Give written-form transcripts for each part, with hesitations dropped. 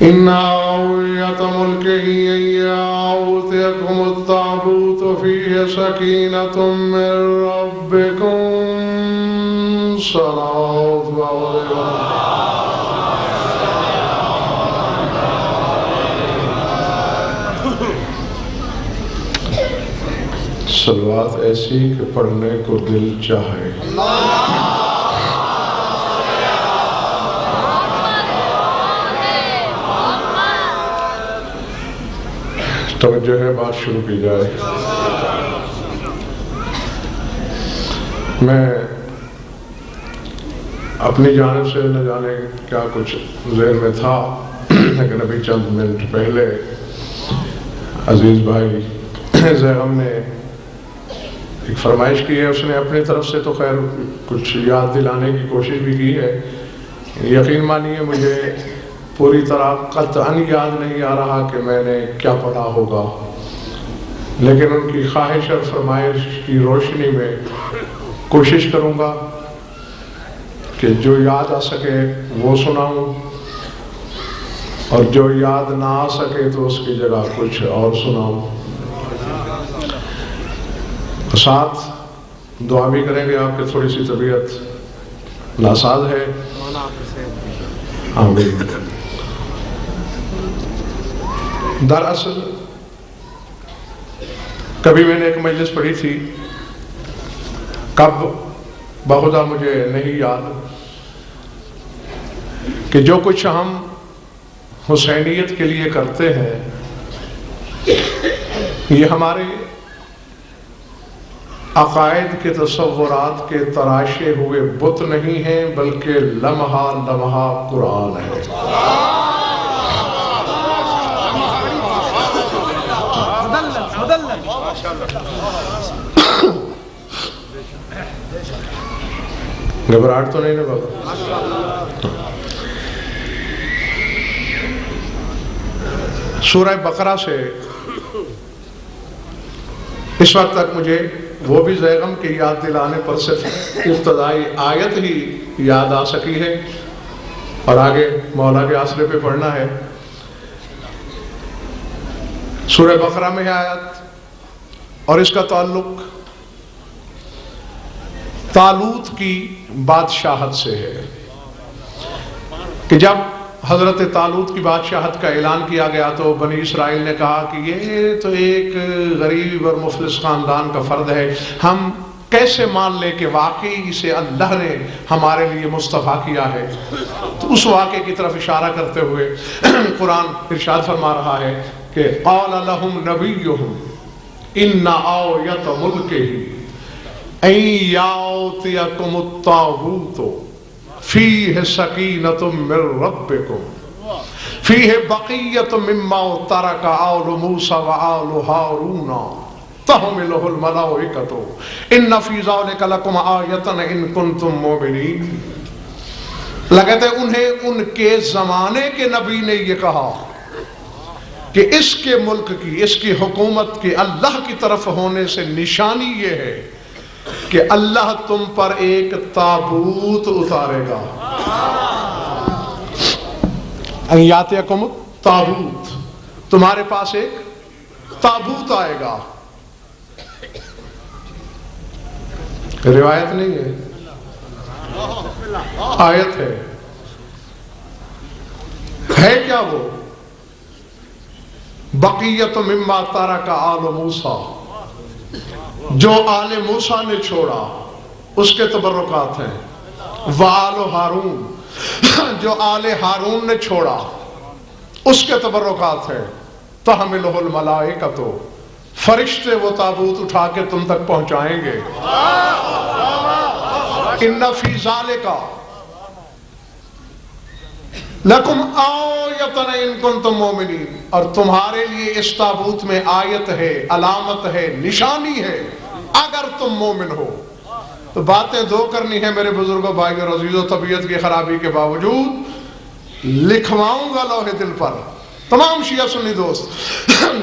إن أوعية ملكه أن يأتيكم التابوت فيه سكينة من ربكم صلوات صلوات ایسی کہ پڑھنے کو دل چاہے. توجہ ہے، بات شروع کی جائے. میں اپنی جانب سے نہ جانے کیا کچھ ذہن میں تھا، لیکن ابھی چند منٹ پہلے عزیز بھائی زیغم نے ایک فرمائش کی ہے. اس نے اپنی طرف سے تو خیر کچھ یاد دلانے کی کوشش بھی کی ہے. یقین مانیے مجھے پوری طرح قطعاً یاد نہیں آ رہا کہ میں نے کیا پڑھا ہوگا، لیکن ان کی خواہش اور فرمائش کی روشنی میں کوشش کروں گا کہ جو یاد آ سکے وہ سناؤں، اور جو یاد نہ آ سکے تو اس کی جگہ کچھ اور سناؤں. ساتھ دعا بھی کریں گے. آپ کی تھوڑی سی طبیعت ناساز ہے. آمین. دراصل کبھی میں نے ایک مجلس پڑھی تھی، کب بخدا مجھے نہیں یاد، کہ جو کچھ ہم حسینیت کے لیے کرتے ہیں یہ ہمارے عقائد کے تصورات کے تراشے ہوئے بت نہیں ہیں، بلکہ لمحہ لمحہ قرآن ہے. گھبراہٹ تو نہیں نا بابا؟ سورہ بقرہ سے اس وقت تک مجھے وہ بھی زیغم کی یاد دلانے پر صرف ابتدائی آیت ہی یاد آ سکی ہے، اور آگے مولا کے آسرے پہ پڑھنا ہے. سورہ بقرہ میں ہے آیت، اور اس کا تعلق طالوت کی بادشاہت سے ہے کہ جب حضرت طالوت کی بادشاہت کا اعلان کیا گیا تو بنی اسرائیل نے کہا کہ یہ تو ایک غریب اور مفلس خاندان کا فرد ہے، ہم کیسے مان لیں کہ واقعی اسے اللہ نے ہمارے لیے مصطفیٰ کیا ہے. تو اس واقعے کی طرف اشارہ کرتے ہوئے قرآن ارشاد فرما رہا ہے کہ قال لهم نبیہم ان آیۃ ملکہ ان یأتیکم الطاغوت فیہ سکینۃ من ربکم فیہ بقیۃ مما ترک آل موسیٰ وآل ہارون تحملہ الملائکۃ ان فی ذلک لکم آیۃ ان کنتم مؤمنین. لگتا ہے انہیں ان کے زمانے کے نبی نے یہ کہا کہ اس کے ملک کی، اس کی حکومت کی اللہ کی طرف ہونے سے نشانی یہ ہے کہ اللہ تم پر ایک تابوت اتارے گا. ان یاتیکم تابوت، تمہارے پاس ایک تابوت آئے گا. روایت نہیں ہے، آیت ہے. کیا وہ بقیت مما ترک آل موسیٰ، جو آل موسیٰ نے چھوڑا اس کے تبرکات ہیں. وآل ہارون، جو آل ہارون نے چھوڑا اس کے تبرکات ہیں. تحملہ الملائکۃ، فرشتے وہ تابوت اٹھا کے تم تک پہنچائیں گے. ان فی ذالک لکم آیۃ ان کنتم مؤمنین، اور تمہارے لیے اس تابوت میں آیت ہے، علامت ہے، نشانی ہے اگر تم مومن ہو. تو باتیں دو کرنی ہے میرے بزرگوں، بھائی اور عزیزوں. طبیعت کی خرابی کے باوجود لکھواؤں گا لوح دل پر. تمام شیعہ سنی دوست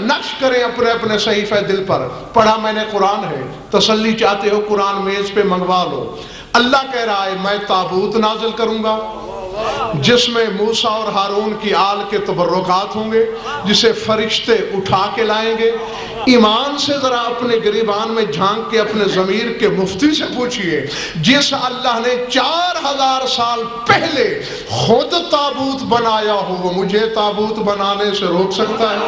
نقش کریں اپنے اپنے صحیفہ دل پر. پڑھا میں نے قرآن ہے، تسلی چاہتے ہو قرآن میز پہ منگوا لو. اللہ کہہ رہا ہے میں تابوت نازل کروں گا. جس میں موسیٰ اور ہارون کی آل کے تبرکات ہوں گے، جسے فرشتے اٹھا کے لائیں گے۔ ایمان سے ذرا اپنے گریبان میں جھانک کے اپنے ضمیر کے مفتی سے پوچھئے، جس اللہ نے 4000 سال پہلے خود تابوت بنایا ہو، وہ مجھے تابوت بنانے سے روک سکتا ہے؟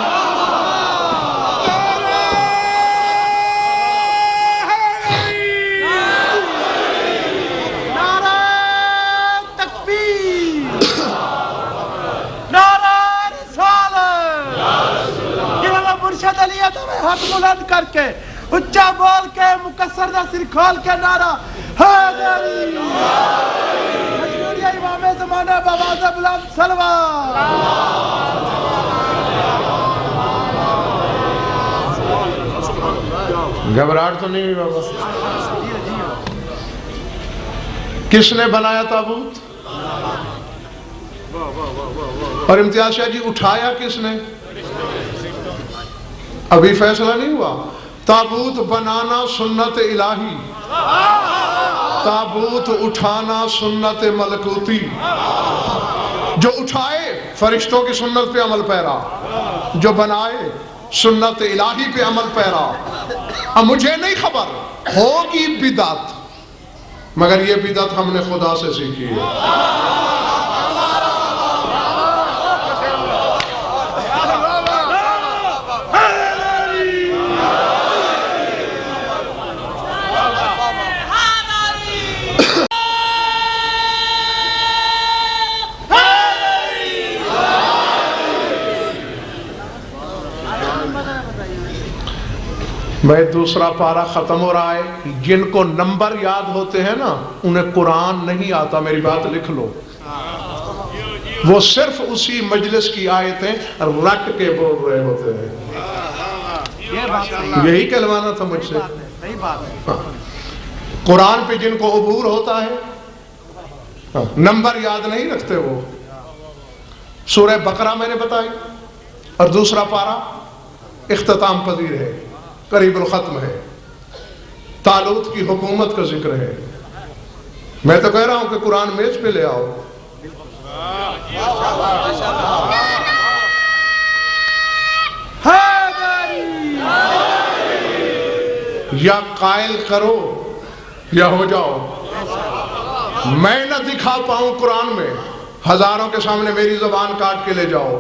ہاتھ بلند کر کے اچھا بول کے مکسر دا سر کھول کے نعرہ حیدری مشہوری امام زمانہ بآواز بلند صلوات۔ گھبراہٹ تو نہیں ہوئی بابا؟ کس نے بنایا تابوت؟ اور امتیاز شاہ جی اٹھایا کس نے؟ ابھی فیصلہ نہیں ہوا۔ تابوت بنانا سنت الہی، تابوت اٹھانا سنت ملکوتی۔ جو اٹھائے فرشتوں کی سنت پہ عمل پیرا، جو بنائے سنت الہی پہ عمل پیرا۔ اب مجھے نہیں خبر ہوگی بدعت، مگر یہ بدعت ہم نے خدا سے سیکھی ہے۔ بھائی دوسرا پارہ ختم ہو رہا ہے۔ جن کو نمبر یاد ہوتے ہیں نا انہیں قرآن نہیں آتا، میری بات لکھ لو۔ وہ صرف اسی مجلس کی آیتیں رٹ کے بول رہے ہوتے ہیں۔ یہی کہلوانا تھا مجھ سے۔ قرآن پہ جن کو عبور ہوتا ہے نمبر یاد نہیں رکھتے وہ۔ سورہ بقرہ میں نے بتائی، اور دوسرا پارہ اختتام پذیر ہے، قریب الختم ہے، طالوت کی حکومت کا ذکر ہے۔ میں تو کہہ رہا ہوں کہ قرآن میز پہ لے آؤ۔ یا قائل کرو یا ہو جاؤ۔ میں نہ دکھا پاؤں قرآن میں، ہزاروں کے سامنے میری زبان کاٹ کے لے جاؤ،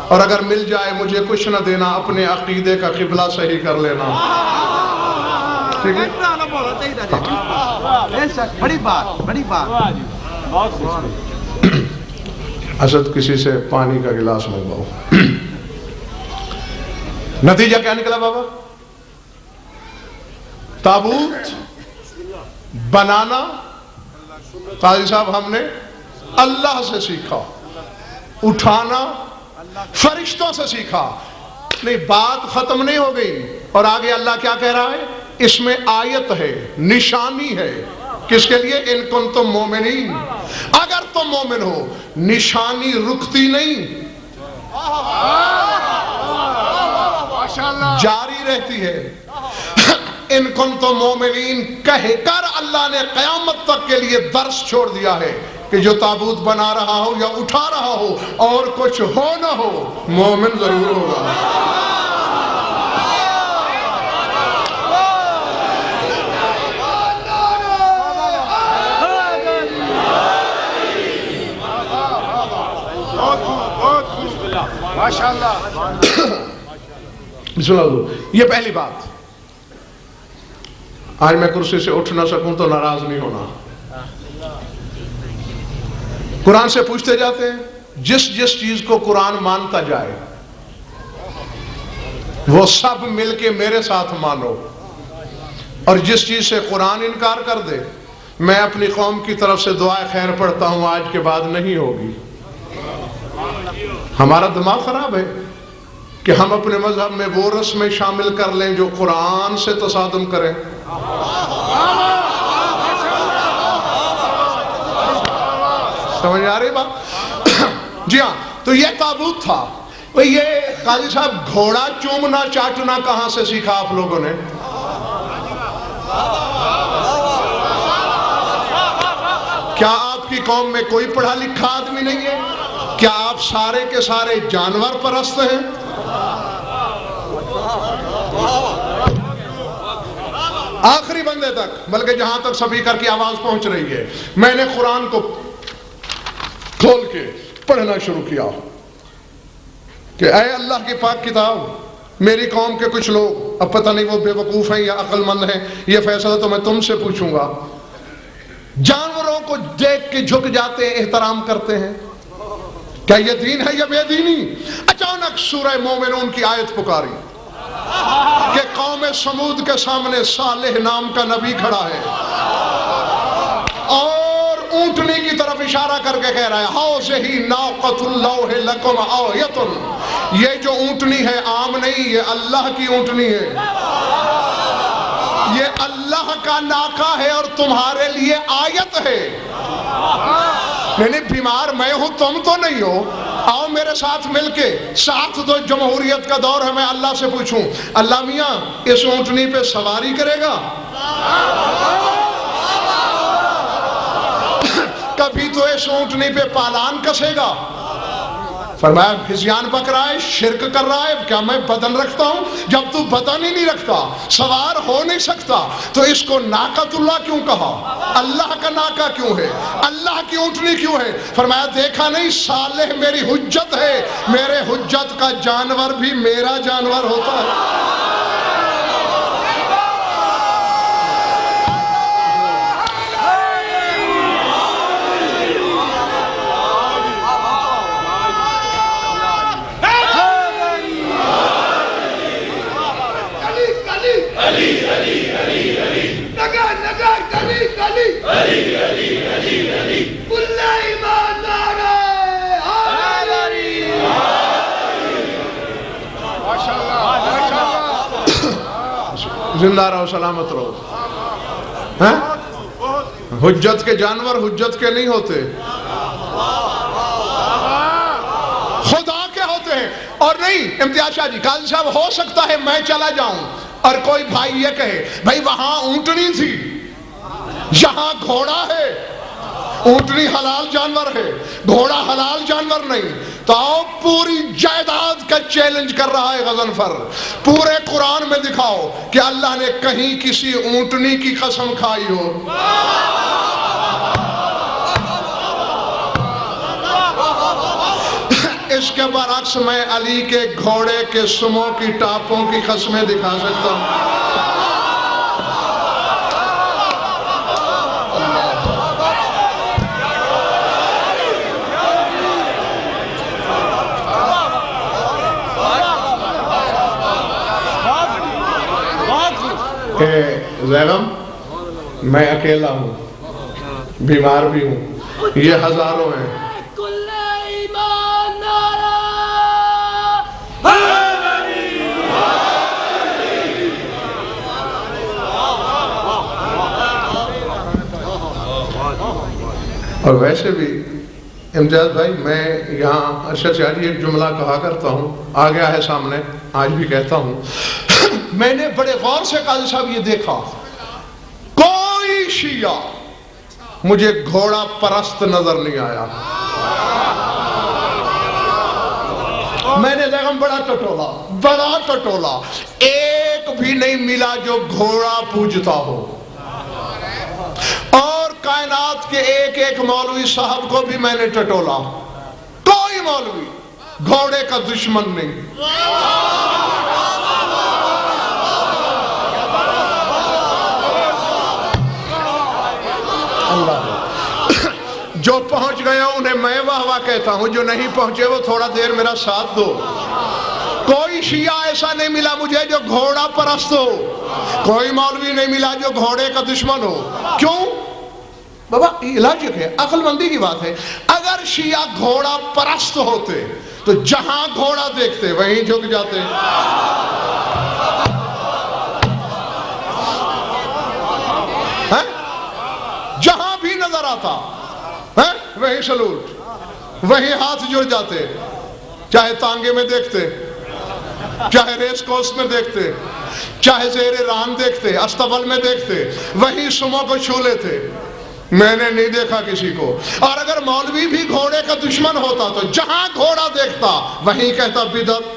اور اگر مل جائے مجھے کچھ نہ دینا، اپنے عقیدے کا قبلہ صحیح کر لینا۔ ٹھیک ہے؟ بڑی بات، بڑی بات۔ اسد کسی سے پانی کا گلاس منگواؤ۔ نتیجہ کیا نکلا بابا؟ تابوت بنانا قاضی صاحب ہم نے اللہ سے سیکھا، اٹھانا فرشتوں سے سیکھا۔ نہیں، بات ختم نہیں ہو گئی، اور آگے اللہ کیا کہہ رہا ہے؟ اس میں آیت ہے، نشانی ہے۔ کس کے لیے؟ ان کنتم مومنین، اگر تم مومن ہو۔ نشانی رکتی نہیں، جاری رہتی ہے۔ ان کنتم مومنین کہہ کر اللہ نے قیامت تک کے لیے درس چھوڑ دیا ہے کہ جو تابوت بنا رہا ہو یا اٹھا رہا ہو، اور کچھ ہو نہ ہو، مومن ضرور ہوگا۔ بسم اللہ۔ یہ پہلی بات۔ آج میں کرسی سے اٹھ نہ سکوں تو ناراض نہیں ہونا۔ قرآن سے پوچھتے جاتے ہیں، جس جس چیز کو قرآن مانتا جائے وہ سب مل کے میرے ساتھ مانو، اور جس چیز سے قرآن انکار کر دے، میں اپنی قوم کی طرف سے دعائے خیر پڑھتا ہوں، آج کے بعد نہیں ہوگی۔ ہمارا دماغ خراب ہے کہ ہم اپنے مذہب میں وہ رسمیں شامل کر لیں جو قرآن سے تصادم کریں۔ سمجھ آ رہی بات؟ جی ہاں، تو یہ تابوت تھا۔ یہ قاضی صاحب گھوڑا چومنا چاٹنا کہاں سے سیکھا آپ لوگوں نے؟ کیا آپ کی کی قوم میں کوئی پڑھا لکھا آدمی نہیں ہے؟ کیا آپ سارے کے سارے جانور پرست ہیں؟ آخری بندے تک، بلکہ جہاں تک سپیکر کی آواز پہنچ رہی ہے، میں نے قرآن کو کھول کے پڑھنا شروع کیا کہ اے اللہ کی پاک کتاب، میری قوم کے کچھ لوگ، اب پتہ نہیں وہ بے وقوف ہیں یا عقل مند ہیں، یہ فیصلہ تو میں تم سے پوچھوں گا، جانوروں کو دیکھ کے جھک جاتے ہیں، احترام کرتے ہیں، کیا یہ دین ہے یا بے دینی؟ اچانک سورہ مومنون کی آیت پکاری کہ قوم سمود کے سامنے صالح نام کا نبی کھڑا ہے اور اونٹنی کی طرف اشارہ کر کے کہہ رہا ہے حوضہی ناقۃ اللہ لکم آیۃ، یہ جو اونٹنی ہے عام نہیں، یہ اللہ کی اونٹنی ہے، یہ اللہ کا ناکہ ہے اور تمہارے لیے آیت ہے۔ نہیں بیمار میں ہوں، تم تو نہیں ہو، آؤ میرے ساتھ مل کے، ساتھ دو، جمہوریت کا دور ہے، میں اللہ سے پوچھوں اللہ میاں اس اونٹنی پہ سواری کرے گا؟ کبھی تو اس اونٹنی پہ پالان کسے گا؟ فرمایا فضیان پک رہا ہے، شرک کر رہا ہے، کیا میں بدن رکھتا ہوں؟ جب تو بدن ہی نہیں رکھتا، سوار ہو نہیں سکتا، تو اس کو ناقۃ اللہ کیوں کہا؟ اللہ کا ناکہ کیوں ہے؟ اللہ کی اونٹنی کیوں ہے؟ فرمایا دیکھا نہیں صالح میری حجت ہے، میرے حجت کا جانور بھی میرا جانور ہوتا ہے۔ زندہ رہو، سلامت رہو۔ حجت کے جانور حجت کے نہیں ہوتے، خدا کے ہوتے ہیں۔ اور نہیں امتیاز شاہ جی، قاضی صاحب ہو سکتا ہے میں چلا جاؤں اور کوئی بھائی یہ کہے بھائی وہاں اونٹنی تھی، یہاں گھوڑا ہے، اونٹنی حلال جانور ہے، گھوڑا حلال جانور نہیں، تو آؤ پوری جائیداد کا چیلنج کر رہا ہے غضنفر، پورے قرآن میں دکھاؤ کہ اللہ نے کہیں کسی اونٹنی کی قسم کھائی ہو۔ اس کے برعکس میں علی کے گھوڑے کے سموں کی ٹاپوں کی قسمیں دکھا سکتا ہوں۔ زیغم میں اکیلا ہوں، بیمار بھی ہوں، یہ ہزاروں ہیں، اور ویسے بھی امتیاز بھائی میں یہاں ارشد شاہ جی ایک جملہ کہا کرتا ہوں، آ گیا ہے سامنے، آج بھی کہتا ہوں، میں نے بڑے غور سے قاضی صاحب یہ دیکھا کوئی شیعہ مجھے گھوڑا پرست نظر نہیں آیا۔ میں نے دیکھا بڑا ٹٹولا ایک بھی نہیں ملا جو گھوڑا پوجتا ہو، اور کائنات کے ایک ایک مولوی صاحب کو بھی میں نے ٹٹولا، کوئی مولوی گھوڑے کا دشمن نہیں۔ جو پہنچ گئے انہیں میں واہ واہ کہتا ہوں، جو نہیں پہنچے وہ تھوڑا دیر میرا ساتھ دو۔ کوئی شیعہ ایسا نہیں ملا مجھے جو گھوڑا پرست ہو، کوئی مولوی نہیں ملا جو گھوڑے کا دشمن ہو۔ کیوں؟ بابا لاجک ہے، عقل مندی کی بات ہے۔ اگر شیعہ گھوڑا پرست ہوتے تو جہاں گھوڑا دیکھتے وہیں جھک جاتے، جہاں بھی نظر آتا وہیں سلوٹ، وہیں ہاتھ جڑ جاتے، چاہے تانگے میں دیکھتے، چاہے ریس کورس میں دیکھتے، چاہے زیر ران دیکھتے، استبل میں دیکھتے، وہیں سموں کو چھو لیتے۔ میں نے نہیں دیکھا کسی کو. اور اگر مولوی بھی گھوڑے کا دشمن ہوتا تو جہاں گھوڑا دیکھتا وہیں کہتا بدعت.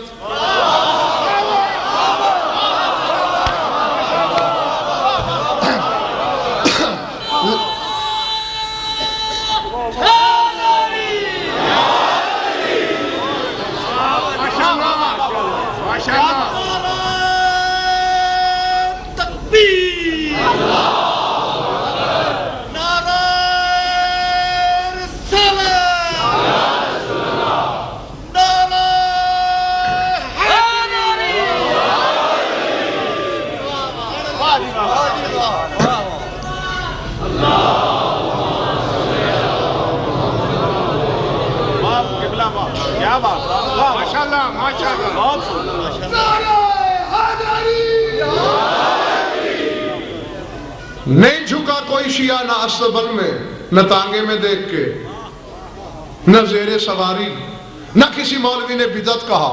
نہیں جھکا کوئی شیعہ نہ استبل میں، نہ تانگے میں دیکھ کے، نہ زیر سواری، نہ کسی مولوی نے بدعت کہا.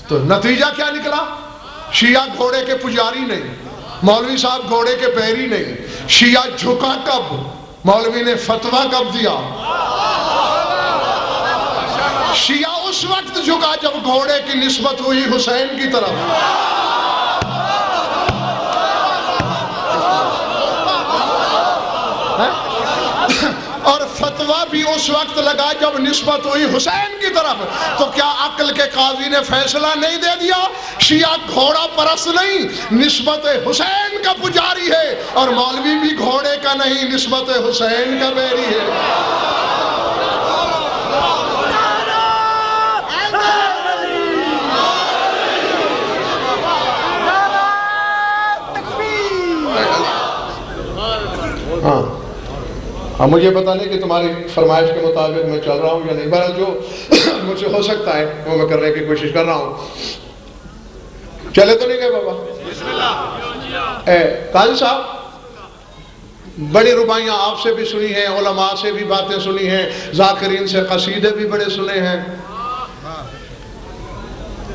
تو نتیجہ کیا نکلا؟ شیعہ گھوڑے کے پجاری نہیں، مولوی صاحب گھوڑے کے پیری نہیں. شیعہ جھکا کب؟ مولوی نے فتویٰ کب دیا؟ شیعہ اس وقت جھکا جب گھوڑے کی نسبت ہوئی حسین کی طرف. اور فتویٰ بھی اس وقت لگا جب نسبت ہوئی حسین کی طرف. تو کیا عقل کے قاضی نے فیصلہ نہیں دے دیا؟ شیعہ گھوڑا پرست نہیں، نسبت حسین کا پجاری ہے، اور مولوی بھی گھوڑے کا نہیں، نسبت حسین کا بیری ہے. ہاں اب مجھے پتا نہیں کہ تمہاری فرمائش کے مطابق میں چل رہا ہوں یا نہیں. بہرحال جو مجھ سے ہو سکتا ہے وہ میں کرنے کی کوشش کر رہا ہوں. چلے تو نہیں گئے بابا؟ قاضی صاحب بڑی ربائیاں آپ سے بھی سنی ہیں، علماء سے بھی باتیں سنی ہیں، ذاکرین سے قصیدے بھی بڑے سنے ہیں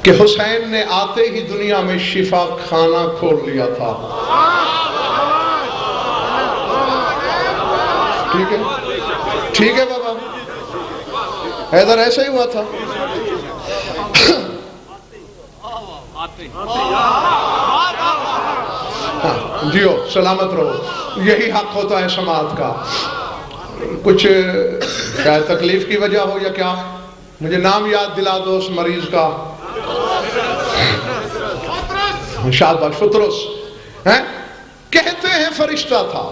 کہ حسین نے آتے ہی دنیا میں شفا خانہ کھول لیا تھا. ٹھیک ہے، ٹھیک ہے بابا، حیدر ایسا ہی ہوا تھا. جیو سلامت رہو، یہی حق ہوتا ہے سماعت کا. کچھ شاید تکلیف کی وجہ ہو یا کیا، مجھے نام یاد دلا دو اس مریض کا. شاباش، فطرس. کہتے ہیں فرشتہ تھا.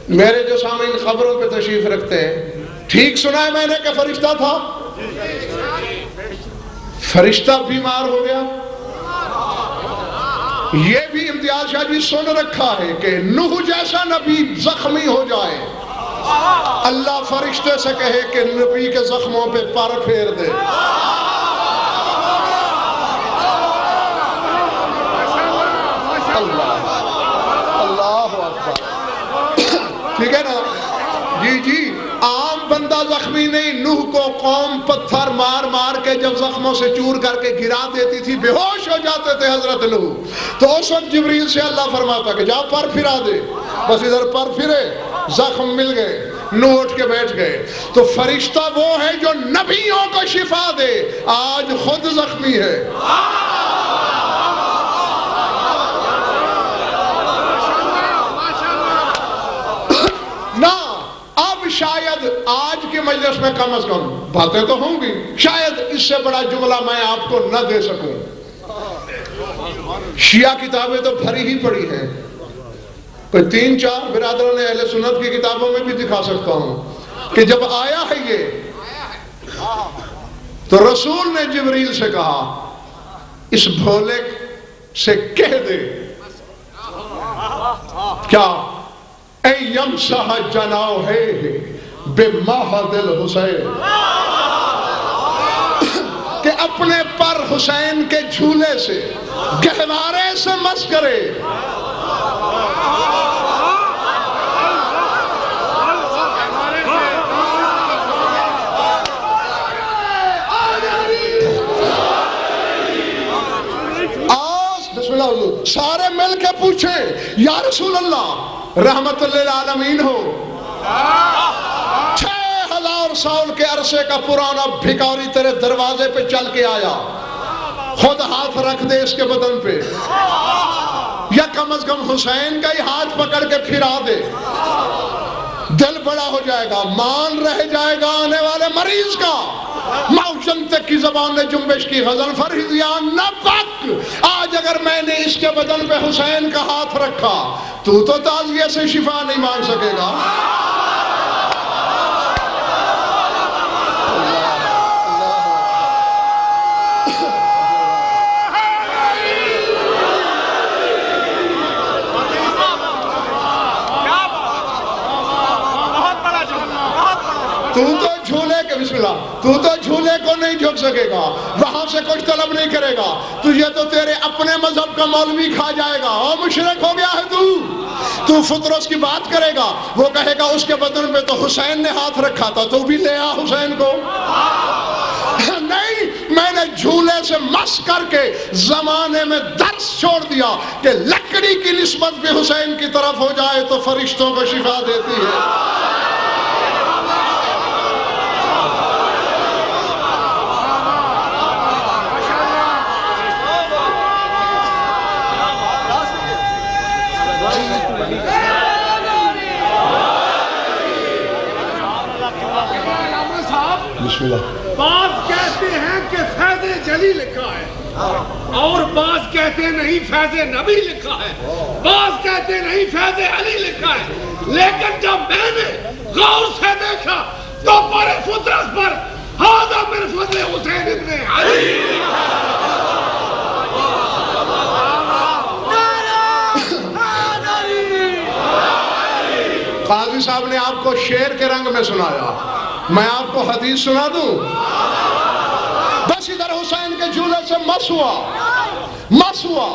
میرے جو سامعین خبروں پہ تشریف رکھتے ہیں، ٹھیک سنا ہے میں نے کہ فرشتہ تھا؟ فرشتہ بیمار ہو گیا. یہ بھی امتیاز شاہ جی سن رکھا ہے کہ نوح جیسا نبی زخمی ہو جائے، اللہ فرشتے سے کہے کہ نبی کے زخموں پہ پر پھیر دے. اللہ اکبر. ٹھیک ہے نا جی. عام بندہ زخمی نہیں، نوح کو قوم پتھر مار مار کے جب زخموں سے چور کر کے گرا دیتی تھی، بے ہوش ہو جاتے تھے حضرت نوح. تو اس وقت جبریل سے اللہ فرماتا کہ جا پر پھرا دے. بس ادھر پر پھرے، زخم مل گئے، نوح اٹھ کے بیٹھ گئے. تو فرشتہ وہ ہے جو نبیوں کو شفا دے، آج خود زخمی ہے. شاید آج کے مجلس میں کم از کم باتیں تو ہوں گی، شاید اس سے بڑا جملہ میں آپ کو نہ دے سکوں. شیعہ کتابیں تو بھری ہی پڑی ہیں، کوئی 3-4 برادروں نے اہل سنت کی کتابوں میں بھی دکھا سکتا ہوں کہ جب آیا ہے یہ تو رسول نے جبریل سے کہا اس بھولے سے کہہ دے کیا اے یمسح جناحہ بمہد الحسین، کہ اپنے پر حسین کے جھولے سے گہوارے سے مس کرے. سارے مل کے پوچھیں یا رسول اللہ رحمت للعالمین ہو. 6000 سال کے عرصے کا پرانا بھکاری تیرے دروازے پہ چل کے آیا, خود ہاتھ رکھ دے اس کے بدن پہ, یا کم از کم حسین کا ہی ہاتھ پکڑ کے پھرا دے, دل بڑا ہو جائے گا, مان رہ جائے گا آنے والے مریض کا. موشن تک کی زبان نے جنبش کی غزل فرحیان نبک, آج اگر میں نے اس کے بدن پہ حسین کا ہاتھ رکھا تو تعزیے سے شفا نہیں مانگ سکے گا. بسم اللہ, تو جھولے کو نہیں جھک سکے گا, وہاں سے کچھ طلب نہیں کرے گا, تجھے تو تیرے اپنے مذہب کا مولوی کھا جائے گا. او مشرک ہو گیا ہے تو فطرس کی بات کرے گا, وہ کہے گا اس کے بدن پہ تو حسین نے ہاتھ رکھا تھا, تو بھی لے آ حسین کو. نہیں, میں نے جھولے سے مس کر کے زمانے میں درس چھوڑ دیا کہ لکڑی کی نسبت بھی حسین کی طرف ہو جائے تو فرشتوں کو شفا دیتی ہے. بعض کہتے ہیں کہ فیض جلی لکھا ہے, اور بعض کہتے ہیں نہیں فیض نبی لکھا ہے, بعض کہتے ہیں نہیں فیض علی لکھا ہے. لیکن جب میں نے غور سے دیکھا تو پر فطرت پر ھذا من فضل حسین ابن علی. قاضی صاحب نے آپ کو شعر کے رنگ میں سنایا, میں آپ کو حدیث سنا دوں. بس ادھر حسین کے جھولے سے مس ہوا.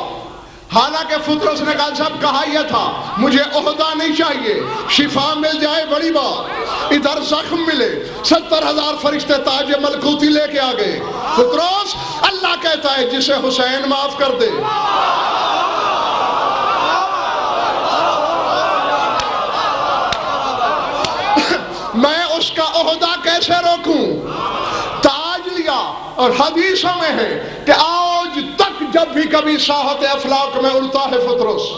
حالانکہ فطرس نے کہا یہ تھا مجھے عہدہ نہیں چاہیے, شفا مل جائے بڑی بات, ادھر زخم ملے. 70,000 فرشتے تاج ملکوتی لے کے آ گئے. فطرس, اللہ کہتا ہے جسے حسین معاف کر دے. میں اس کا عہدہ کیسے روکوں؟ تاج لیا, اور حدیثوں میں ہے کہ آج تک جب بھی کبھی ساحت افلاک میں اڑتا ہے فطرس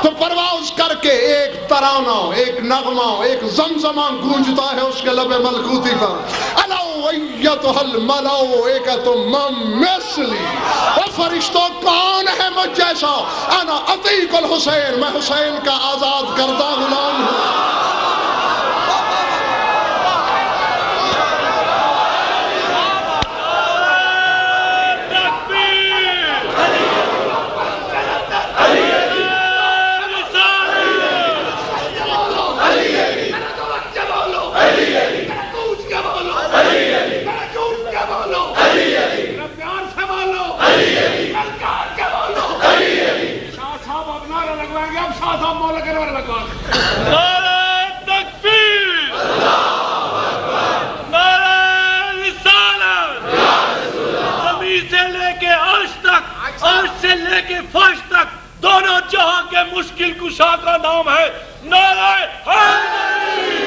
تو پرواز کر کے ایک ترانہ, ایک نغمہ, ایک زمزمہ گونجتا ہے اس کے لب ملکوتی پر. الو ایتھا الملو ایکتم مثلی, وہ فرشتوں کون ہے مجھ جیسا؟ انا عتیق الحسین, میں حسین کا آزاد کردہ غلام ہوں. دونوں جہاں کے مشکل کشا کا نام ہے نعرہ حیدری.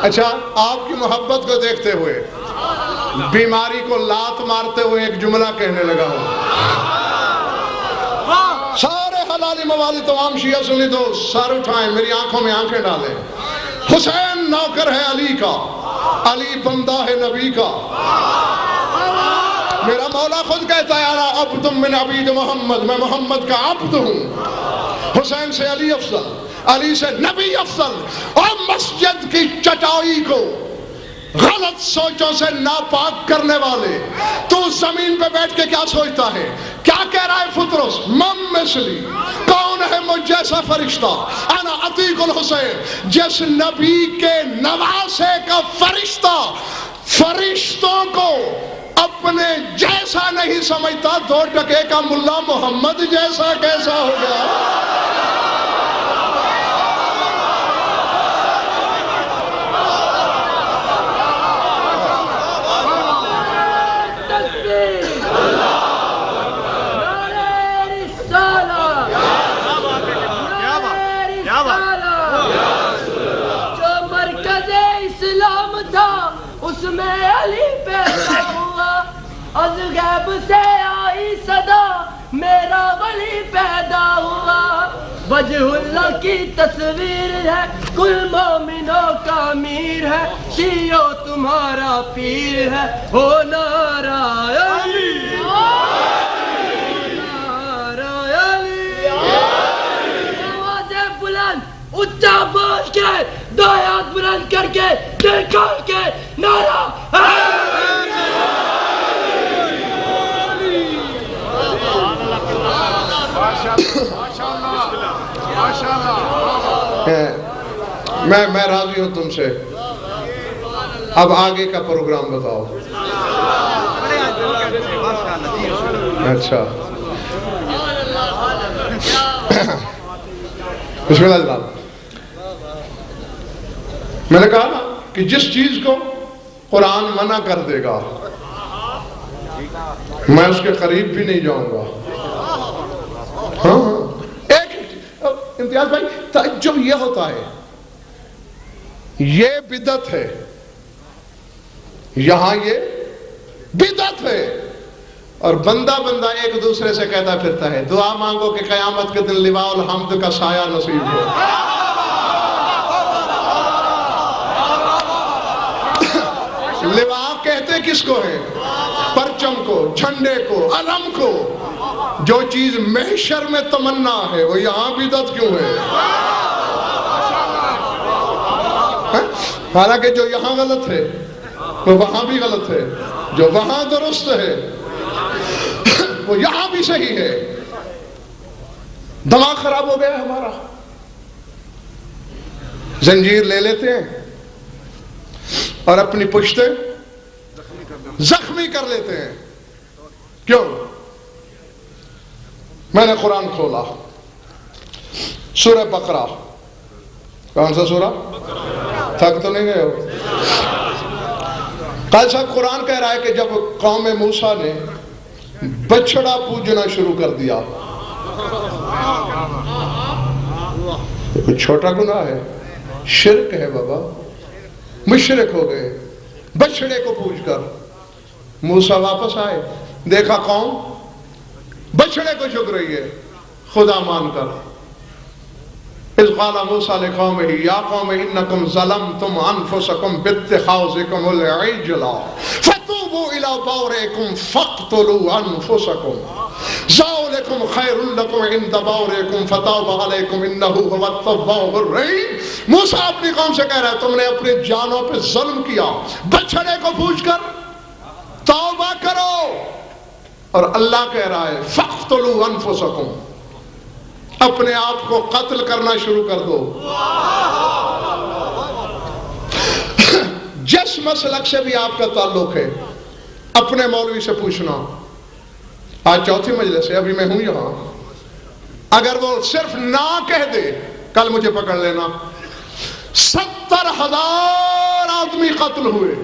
اچھا, آپ کی محبت کو دیکھتے ہوئے بیماری کو لات مارتے ہوئے ایک جملہ کہنے لگا ہوں. سارے حلالی موالی تمام شیعہ سنی تو سر اٹھائیں, میری آنکھوں میں آنکھیں ڈالیں. حسین نوکر ہے علی کا, علی بندہ ہے نبی کا. میرا مولا خود کہتا ہے انا عبد من عبید محمد, میں محمد کا عبد ہوں. حسین سے علی افضل, علی سے نبی افضل. اور مسجد کی چٹائی کو غلط سوچوں سے ناپاک کرنے والے, تو زمین پہ بیٹھ کے کیا سوچتا ہے؟ کیا کہہ رہا ہے فطرس؟ مم مثلی, کون ہے مجھ جیسا فرشتہ؟ انا عتیق الحسین, جس نبی کے نواسے کا فرشتہ فرشتوں کو اپنے جیسا نہیں سمجھتا, 2 ٹکے کا ملا محمد جیسا کیسا ہو گیا؟ اسلام تھا اس میں علی پیدا ہوا، از غیب سے آئی صدا میرا ولی پیدا ہوا، وجہ اللہ کی تصویر ہے کل مومنوں کا امیر ہے، شیعو تمہارا پیر ہے ہو نعرہ علی، نعرہ علی، آوازیں بلند اچھا بول کے دو ہاتھ بلند کر کے دل کھول کے نعرہ میں راضی ہوں تم سے. اب آگے کا پروگرام بتاؤ. اچھا بسم اللہ جناب. میں نے کہا نا کہ جس چیز کو قرآن منع کر دے گا میں اس کے قریب بھی نہیں جاؤں گا. ہاں ایک امتیاز بھائی تعجب یہ ہوتا ہے یہ بدعت ہے، یہاں یہ بدعت ہے، اور بندہ ایک دوسرے سے کہتا پھرتا ہے دعا مانگو کہ قیامت کے دن لواء الحمد کا سایہ نصیب ہو. لواء کہتے کس کو ہے؟ پرچم کو، جھنڈے کو، علم کو. جو چیز محشر میں تمنا ہے وہ یہاں بدعت کیوں ہے؟ حالانکہ جو یہاں غلط ہے وہ وہاں بھی غلط ہے، جو وہاں درست ہے وہ یہاں بھی صحیح ہے. دماغ خراب ہو گیا ہے ہمارا. زنجیر لے لیتے ہیں اور اپنی پشتیں زخمی کر لیتے ہیں. کیوں؟ میں نے قرآن کھولا سورہ بقرہ. کون سا سورہ؟ تھک تو نہیں گئے ہو؟ قائد صاحب قرآن کہہ رہا ہے کہ جب قوم موسیٰ نے بچڑا پوجنا شروع کر دیا، کوئی چھوٹا گناہ ہے، شرک ہے بابا، مشرک ہو گئے بچڑے کو پوج کر. موسیٰ واپس آئے، دیکھا قوم بچڑے کو جھک رہی ہے خدا مان کر. اذ قال موسیٰ لقومہ یا قوم انکم ظلمتم انفسکم باتخاذکم العجل فتوبوا الی بارئکم فاقتلوا انفسکم ذلکم خیر لکم عند بارئکم فتاب علیکم انہ هو التواب الرحیم. موسیٰ اپنی قوم سے کہہ رہا ہے تم نے اپنی جانوں پہ ظلم کیا، بچڑے کو پوچھ کر توبہ کرو. اور اللہ کہہ رہا ہے فاقتلوا انفسکم، اپنے آپ کو قتل کرنا شروع کر دو. جس مسلک سے بھی آپ کا تعلق ہے اپنے مولوی سے پوچھنا. آج چوتھی مجلس ہے، ابھی میں ہوں یہاں. اگر وہ صرف نہ کہہ دے کل مجھے پکڑ لینا. 70,000 آدمی قتل ہوئے.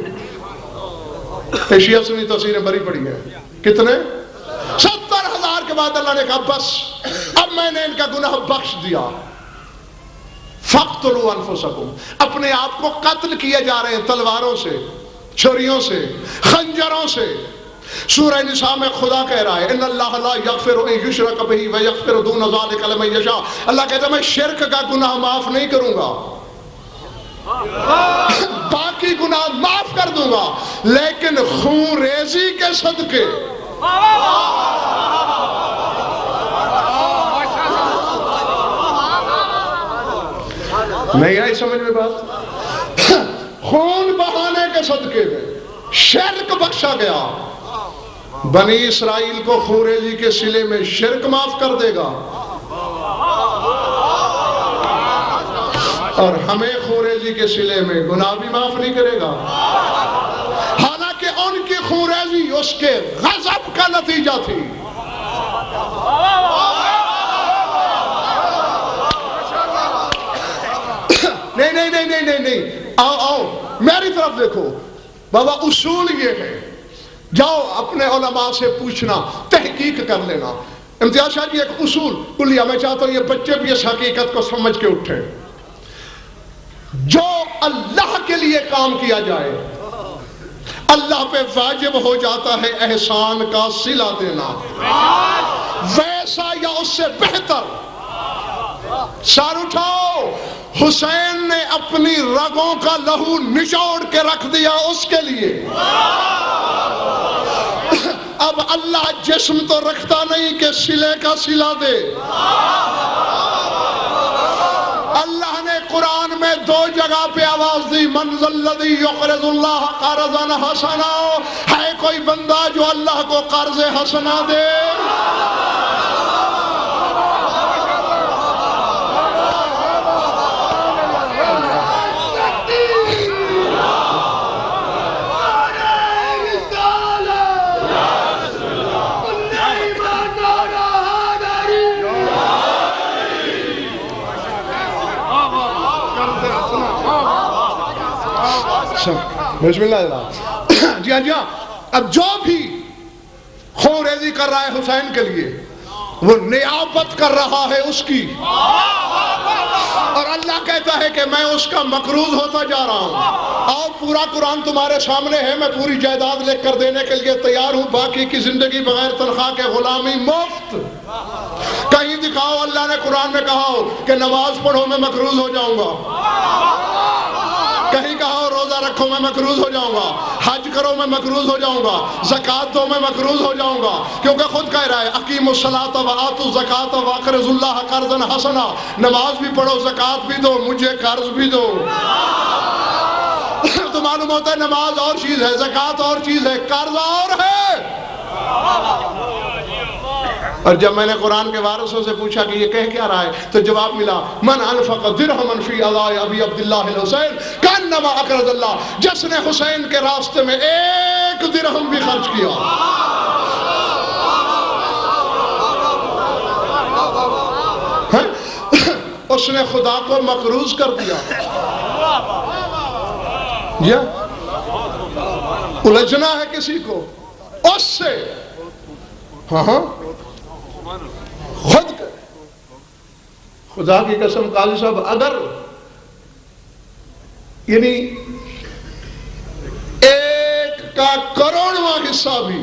شیعہ سنی تفسیریں بڑی پڑی ہیں. کتنے؟ 70,000 کے بعد اللہ نے کہا بس اب میں نے ان کا گناہ بخش دیا. فَقْتُلُوا أَنفُسَكُمْ، اپنے آپ کو قتل کیے جا رہے ہیں تلواروں سے، چھریوں سے، خنجروں سے. سورہ نساء میں خدا کہہ رہا ہے ان اللہ لا یغفر ان یشرک بہ ویغفر دون ذلک لمن یشاء. اللہ کہتا ہے میں شرک کا گناہ معاف نہیں کروں گا، باقی گناہ معاف کر دوں گا، لیکن خون ریزی کے صدقے نہیں آئی سمجھ میں بات؟ خون بہانے کے صدقے میں شرک بخشا گیا. بنی اسرائیل کو خون ریزی کے صلے میں شرک معاف کر دے گا اور ہمیں خون ریزی کے صلے میں گناہ بھی معاف نہیں کرے گا. حالانکہ ان کی خون ریزی اس کے غضب کا نتیجہ تھی. نہیں آؤ میری طرف دیکھو بابا. اصول یہ ہے جاؤ اپنے علماء سے پوچھنا، تحقیق کر لینا. امتیاز شاہ جی ایک اصول کلیہ میں چاہتا ہوں یہ بچے بھی اس حقیقت کو سمجھ کے اٹھیں. جو اللہ کے لیے کام کیا جائے اللہ پہ واجب ہو جاتا ہے احسان کا صلہ دینا، ویسا یا اس سے بہتر۔ سر اٹھاؤ، حسین نے اپنی رگوں کا لہو نچوڑ کے رکھ دیا اس کے لیے۔ اب اللہ جسم تو رکھتا نہیں کہ صلے کا صلہ دے۔ اللہ نے قرآن میں 2 جگہ پہ آواز دی، من ذا الذی یقرض اللہ قرضا حسنا، ہے کوئی بندہ جو اللہ کو قرض حسنا دے؟ بسم اللہ جناب۔ جی ہاں، اب جو بھی خون ریزی کر رہا ہے حسین کے لیے وہ نیابت کر رہا ہے اس کی، اور اللہ کہتا ہے کہ میں اس کا مقروض ہوتا جا رہا ہوں۔ اور پورا قرآن تمہارے سامنے ہے، میں پوری جائیداد لکھ کر دینے کے لیے تیار ہوں، باقی کی زندگی بغیر تنخواہ کے غلامی مفت۔ کہیں دکھاؤ اللہ نے قرآن میں کہا ہو کہ نماز پڑھو میں مقروض ہو جاؤں گا، کہیں کہا روزہ رکھو میں مقروض ہو جاؤں گا، حج کرو میں مقروض ہو جاؤں گا، زکوٰۃ دو میں مقروض ہو جاؤں گا، کیونکہ خود کہہ رہا ہے اقیموا الصلاۃ وآتوا الزکاۃ واقرضوا اللہ قرضا حسنا، نماز بھی پڑھو زکوٰۃ بھی دو مجھے قرض بھی دو۔ تو معلوم ہوتا ہے نماز اور چیز ہے، زکوٰۃ اور چیز ہے، قرض اور ہے۔ اور جب میں نے قرآن کے وارثوں سے پوچھا کہ یہ کہہ کیا رہا ہے تو جواب ملا، من انفق درہما فی اداء ابی عبداللہ الحسین کانما اقرض اللہ، جس نے حسین کے راستے میں 1 درہم بھی خرچ کیا اس نے خدا کو مقروض کر دیا۔ یا الجھنا ہے کسی کو اس سے، ہاں خود کرے۔ خدا کی قسم قاضی صاحب، اگر یعنی 1 کا کروڑواں حصہ بھی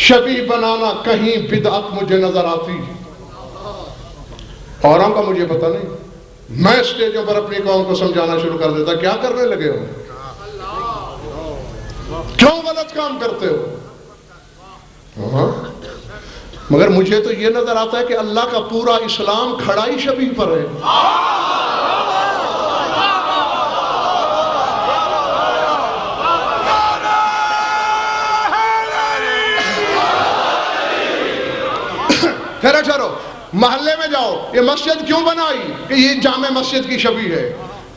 شبیہ بنانا کہیں بدعت مجھے نظر آتی، اوروں کا مجھے پتہ نہیں، میں اسٹیجوں پر اپنی قوم کو سمجھانا شروع کر دیتا کیا کرنے لگے ہو، کیوں غلط کام کرتے ہو؟ مگر مجھے تو یہ نظر آتا ہے کہ اللہ کا پورا اسلام کھڑا ہی شبیہ پر ہے۔ پھر اچھا محلے میں جاؤ، یہ مسجد کیوں بنائی کہ یہ جامع مسجد کی شبیہ ہے؟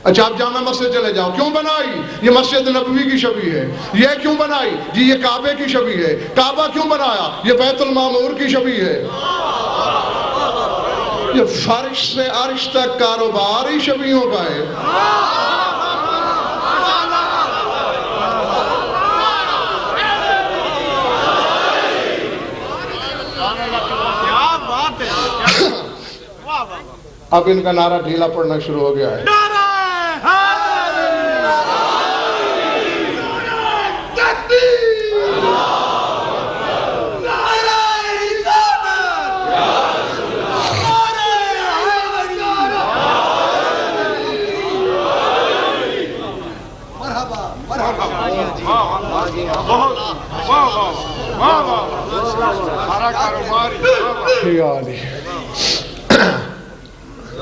اچھا آپ جامع مسجد چلے جاؤ، کیوں بنائی؟ یہ مسجد نبوی کی شبیہ ہے۔ یہ کیوں بنائی؟ جی یہ کعبے کی شبیہ ہے۔ کعبہ کیوں بنایا؟ یہ بیت المعمور کی شبیہ ہے۔ یہ فرش سے عرش تک کاروبار ہی شبیہوں کا ہے۔ اب ان کا نعرہ ڈھیلا پڑنا شروع ہو گیا ہے۔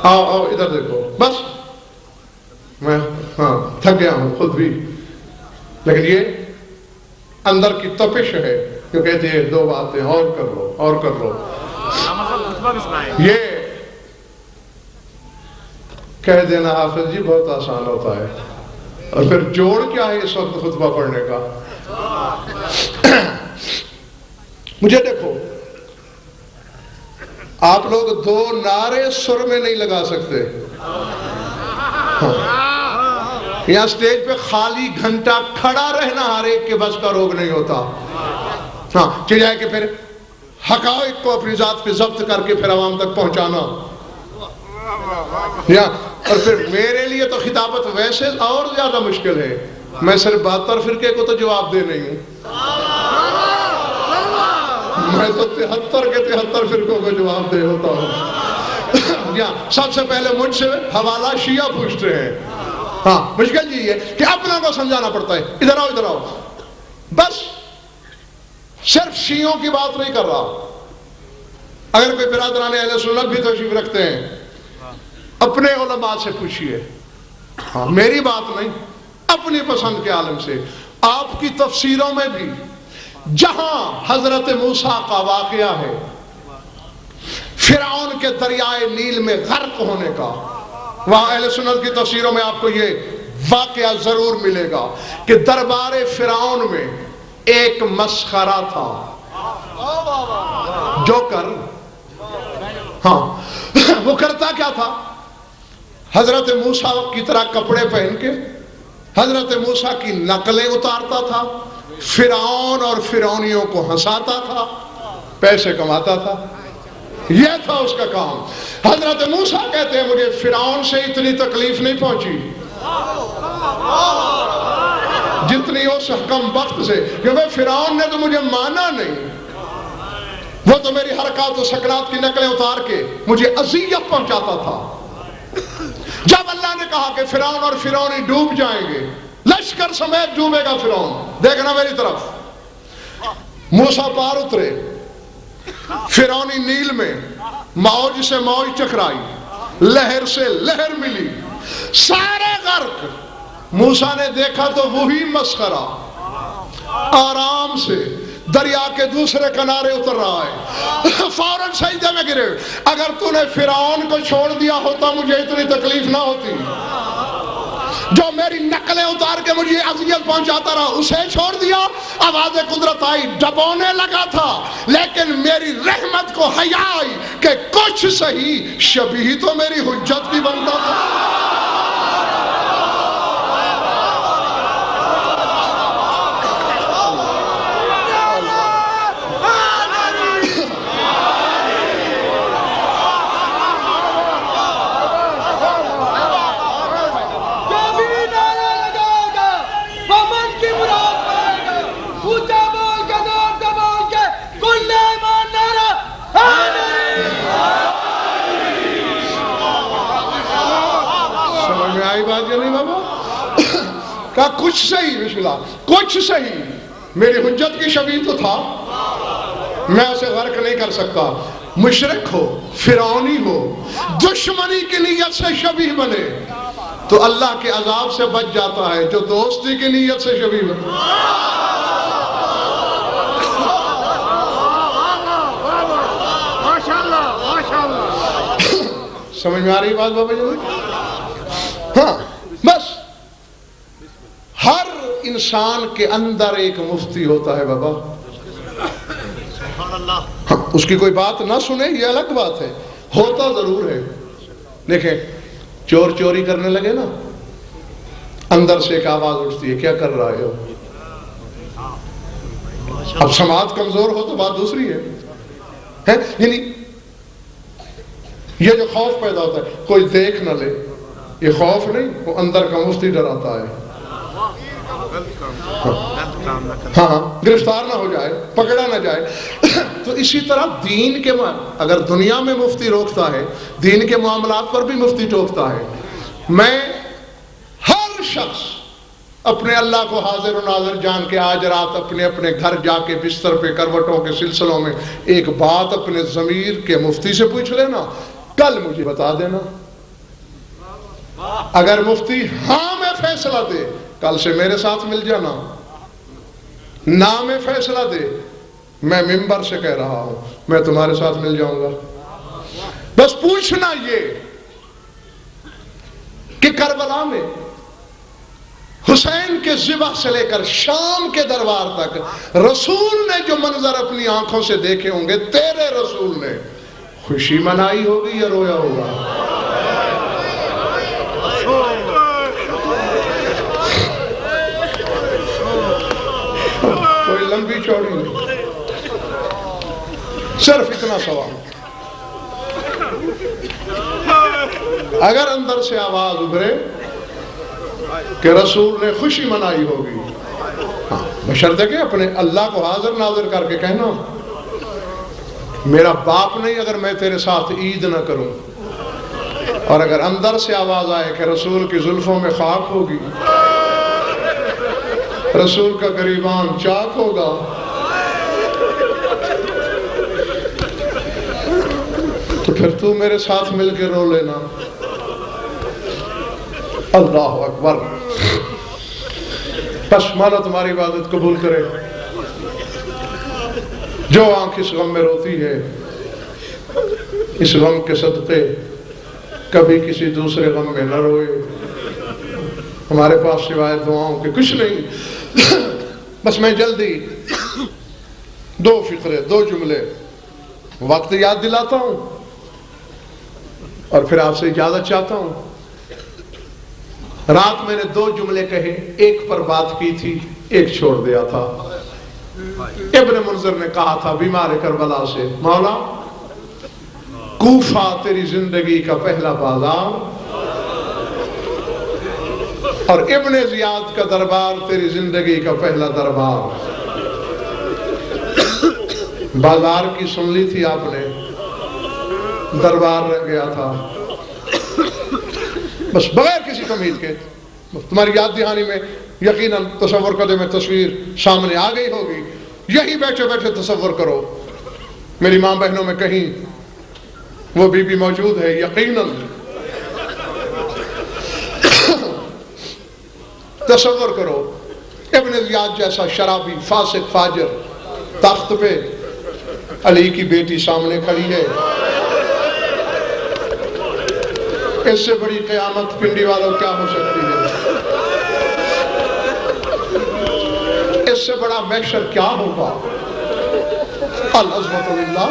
آؤ آؤ ادھر دیکھو، بس میں تھک گیا ہوں خود بھی، لیکن یہ اندر کی تپش ہے جو کہتے ہیں 2 باتیں اور کر لو اور کر لو۔ یہ کہہ دینا حافظ جی بہت آسان ہوتا ہے، اور پھر جوڑ کیا ہے اس وقت خطبہ پڑھنے کا؟ مجھے دیکھو، آپ لوگ 2 نعرے سر میں نہیں لگا سکتے، یہاں سٹیج پہ خالی گھنٹہ کھڑا رہنا ہر ایک کے بس کا روگ نہیں ہوتا۔ ہاں چاہیے کہ پھر حقائق کو اپنی ذات پہ ضبط کر کے پھر عوام تک پہنچانا، یا اور پھر میرے لیے تو خطابت ویسے اور زیادہ مشکل ہے، میں صرف 72 فرقے کو تو جواب دے نہیں ہوں، میں تو 73 کے 73 فرقوں کو جواب دے ہوتا ہوں۔ یا سب سے پہلے مجھ سے حوالہ شیعہ پوچھتے ہیں، ہاں مشکل یہ ہے کہ اپنا کو سمجھانا پڑتا ہے، ادھر آؤ ادھر آؤ، بس صرف شیعوں کی بات نہیں کر رہا، اگر کوئی برادران اہل سنت بھی تشریف رکھتے ہیں اپنے علماء سے پوچھئے، ہاں میری بات نہیں، اپنی پسند کے عالم سے۔ آپ کی تفسیروں میں بھی جہاں حضرت موسیٰ کا واقعہ ہے، فرعون کے دریائے نیل میں غرق ہونے کا، وہاں اہل سنت کی تفسیروں میں آپ کو یہ واقعہ ضرور ملے گا کہ دربار فرعون میں ایک مسخرہ تھا، جوکر، ہاں وہ کرتا کیا تھا، حضرت موسیٰ کی طرح کپڑے پہن کے حضرت موسیٰ کی نقلیں اتارتا تھا، فرعون اور فرعونیوں کو ہنساتا تھا، پیسے کماتا تھا، یہ تھا اس کا کام۔ حضرت موسیٰ کہتے ہیں مجھے فرعون سے اتنی تکلیف نہیں پہنچی جتنی اس حکم وقت سے، کیونکہ فرعون نے تو مجھے مانا نہیں، وہ تو میری حرکات و سکنات کی نقلیں اتار کے مجھے اذیت پہنچاتا تھا۔ جب اللہ نے کہا کہ فرعون اور فرعونی ڈوب جائیں گے، لشکر سمیت ڈوبے گا فرعون، دیکھنا میری طرف، موسیٰ پار اترے، فرعونی نیل میں موج سے موج ٹکرائی، لہر سے لہر ملی، سارے غرق۔ موسیٰ نے دیکھا تو وہی مسخرہ آرام سے دریا کے دوسرے کنارے اتر رہا ہے، فوراً سجدے میں گرے۔ اگر تو نے فرعون کو چھوڑ دیا ہوتا مجھے اتنی تکلیف نہ ہوتی، جو میری نقلیں اتار کے مجھے اذیت پہنچاتا رہا اسے چھوڑ دیا، آواز قدرت آئی، ڈبونے لگا تھا، لیکن میری رحمت کو حیا آئی کہ کچھ صحیح شبیہ تو میری حجت بھی بنتا تھا۔ کہا کچھ صحیح، بسم اللہ، کچھ صحیح میری حجت کی شبیہ تو تھا، میں اسے غرق نہیں کر سکتا۔ مشرک ہو، فرعونی ہو، دشمنی کی نیت سے شبیہ بنے تو اللہ کے عذاب سے بچ جاتا ہے، جو دوستی کی نیت سے شبیہ بنے۔ سمجھ میں آ رہی بات بابا جی؟ ہاں بس ہر انسان کے اندر ایک مفتی ہوتا ہے بابا، اس کی کوئی بات نہ سنے یہ الگ بات ہے، ہوتا ضرور ہے۔ دیکھیں چور چوری کرنے لگے نا، اندر سے ایک آواز اٹھتی ہے، کیا کر رہا ہے؟ اب سماعت کمزور ہو تو بات دوسری ہے، یعنی یہ جو خوف پیدا ہوتا ہے کوئی دیکھ نہ لے، یہ خوف نہیں، وہ اندر کا مفتی ڈراتا ہے، ہاں گرفتار نہ ہو جائے، پکڑا نہ جائے۔ تو اسی طرح دین کے اگر دنیا میں مفتی روکتا ہے، دین کے معاملات پر بھی مفتی ٹوکتا ہے۔ میں ہر شخص اپنے اللہ کو حاضر و ناظر جان کے آج رات اپنے اپنے گھر جا کے بستر پہ کروٹوں کے سلسلوں میں ایک بات اپنے ضمیر کے مفتی سے پوچھ لینا، کل مجھے بتا دینا۔ اگر مفتی ہاں میں فیصلہ دے، کل سے میرے ساتھ مل جانا، نہ میں فیصلہ دے، میں منبر سے کہہ رہا ہوں میں تمہارے ساتھ مل جاؤں گا۔ بس پوچھنا یہ کہ کربلا میں حسین کے ذبح سے لے کر شام کے دربار تک رسول نے جو منظر اپنی آنکھوں سے دیکھے ہوں گے، تیرے رسول نے خوشی منائی ہوگی یا رویا ہوگا؟ کوئی لمبی چوڑی نہیں، صرف اتنا سوال۔ اگر اندر سے آواز ابھرے کہ رسول نے خوشی منائی ہوگی، ہاں بشرطے کہ اپنے اللہ کو حاضر ناظر کر کے کہنا میرا باپ نہیں اگر میں تیرے ساتھ عید نہ کروں، اور اگر اندر سے آواز آئے کہ رسول کی زلفوں میں خاک ہوگی، رسول کا گریبان چاک ہوگا، تو پھر تو میرے ساتھ مل کے رو لینا۔ اللہ اکبر۔ بس مولا تمہاری عبادت قبول کرے۔ جو آنکھ اس غم میں روتی ہے، اس غم کے صدقے کبھی کسی دوسرے غم میں نہ روئے۔ ہمارے پاس سوائے دعاؤں کے کچھ نہیں۔ بس میں جلدی 2 فقرے 2 جملے وقت یاد دلاتا ہوں اور پھر آپ سے اجازت چاہتا ہوں۔ رات میں نے 2 جملے کہے، ایک پر بات کی تھی، ایک چھوڑ دیا تھا۔ ابن منذر نے کہا تھا بیمار کربلا سے، مولا کوفہ تیری زندگی کا پہلا بازار اور ابن زیاد کا دربار تیری زندگی کا پہلا دربار۔ بازار کی سن لی تھی آپ نے، دربار رہ گیا تھا۔ بس بغیر کسی تمہید کے تمہاری یاد دہانی میں یقیناً تصور کرنے میں تصویر سامنے آ گئی ہوگی۔ یہی بیٹھے بیٹھے تصور کرو میری ماں بہنوں میں کہیں وہ بی بی موجود ہے، یقیناً تصور کرو ابن زیاد جیسا شرابی فاسق فاجر تخت پہ، علی کی بیٹی سامنے کھڑی ہے۔ اس سے بڑی قیامت پنڈی والوں کیا ہو سکتی ہے؟ اس سے بڑا محشر کیا ہوگا؟ العظمت للہ۔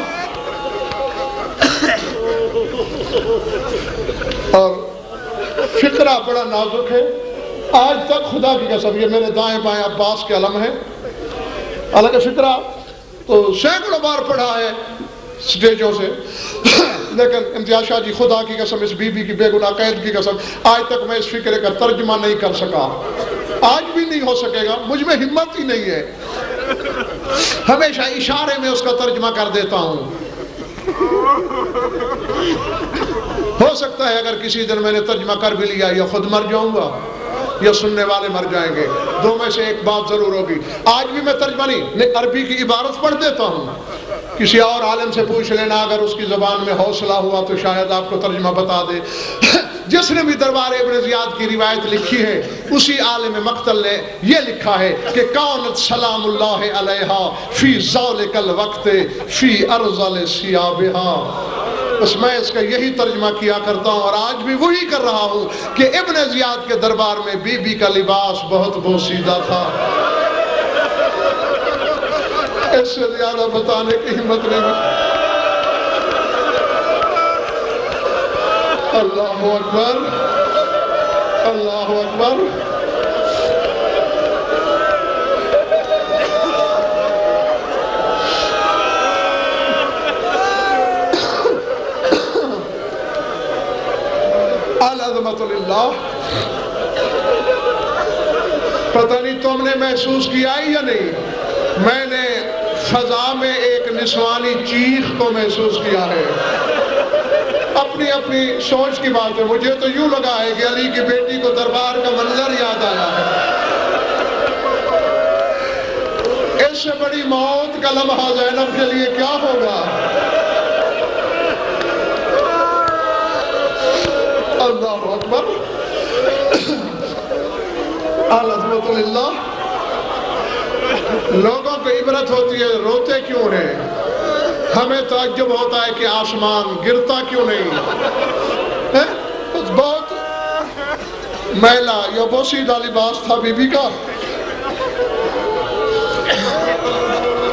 اور فقرہ بڑا نازک ہے، آج تک خدا کی قسم یہ میرے دائیں بائیں عباس کے علم ہے، حالانکہ فقرہ تو سینکڑوں بار پڑھا ہے سٹیجوں سے، لیکن امتیاز شاہ جی خدا کی قسم اس بی بی کی بے گناہ قید کی قسم آج تک میں اس فقرے کا ترجمہ نہیں کر سکا، آج بھی نہیں ہو سکے گا، مجھ میں ہمت ہی نہیں ہے۔ ہمیشہ اشارے میں اس کا ترجمہ کر دیتا ہوں۔ ہو سکتا ہے اگر کسی دن میں نے ترجمہ کر بھی لیا یا خود مر جاؤں گا یا سننے والے مر جائیں گے، 2 میں سے ایک بات ضرور ہوگی۔ آج بھی میں ترجمہ نہیں، عربی کی عبارت پڑھ دیتا ہوں، کسی اور عالم سے پوچھ لینا، اگر اس کی زبان میں حوصلہ ہوا تو شاید آپ کو ترجمہ بتا دے۔ جس نے بھی دربار ابن زیاد کی روایت لکھی ہے اسی عالم مقتل نے یہ لکھا ہے کہ کانت سلام اللہ علیہا فی ذالک الوقت فی ارذل ثیابہا۔ بس میں اس کا یہی ترجمہ کیا کرتا ہوں اور آج بھی وہی کر رہا ہوں کہ ابن زیاد کے دربار میں بی بی کا لباس بہت بوسیدہ تھا۔ اس سے زیادہ بتانے کی ہمت نہیں۔ اللہ اکبر، اللہ اکبر۔ العظمت للہ۔ پتہ نہیں تم نے محسوس کیا یا نہیں، میں نے فضا میں ایک نسوانی چیخ کو محسوس کیا ہے۔ اپنی اپنی سوچ کی بات ہے، مجھے تو یوں لگا ہے کہ علی کی بیٹی کو دربار کا منظر یاد آیا ہے۔ اس سے بڑی موت کا لمحہ زینب کے لیے کیا ہوگا؟ اللہ اکبر، العظمت للہ۔ لوگوں کو عبرت ہوتی ہے روتے کیوں ہیں، ہمیں تعجب ہوتا ہے کہ آسمان گرتا کیوں نہیں۔ بہت میلا یا بوسیدہ لباس تھا بی بی کا۔